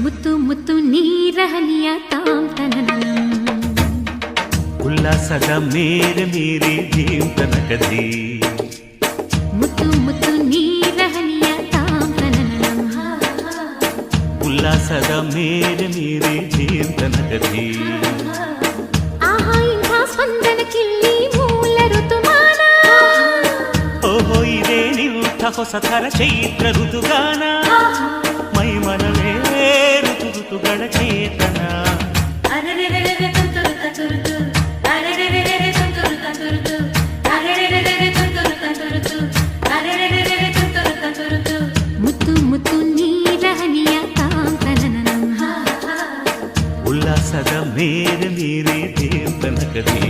ಮುತ್ತು ಮುತ್ತು ನೀರಹನಿಯ ತಾಂತನನಂ ಉಲ್ಲಾಸದ ಮೇರೆ ಮೇರೆ ಧೀಮ್ ತನಕದಿ ಮುತ್ತು ಮುತ್ತು ನೀರಹನಿಯ ತಾಂತನನಂ ಉಲ್ಲಾಸದ ಮೇರೆ ಮೇರೆ ಧೀಮ್ ತನಕದಿ ಆಹಾ ಇಂಥ ಸ್ಪಂದನಕ್ಕಿಲ್ಲಿ ಮೂಲ ಋತುಮಾನ ಓಹೋ ಇದೇ ನಿಂಥ ಹೊಸ ಥರ ಚೈತ್ರ ಋತುಗಾನ ಮೈ ಮನವೇ ಋತು ಋತುಗಳ ಚೇತನ ಮುತ್ತು ಮುತ್ತು ನೀರಹನಿಯ ತಾಂತನನಂ ಉಲ್ಲಾಸದ ಮೇರೆ ಮೇರೆ ಧೀಮ್ ತನಕದಿ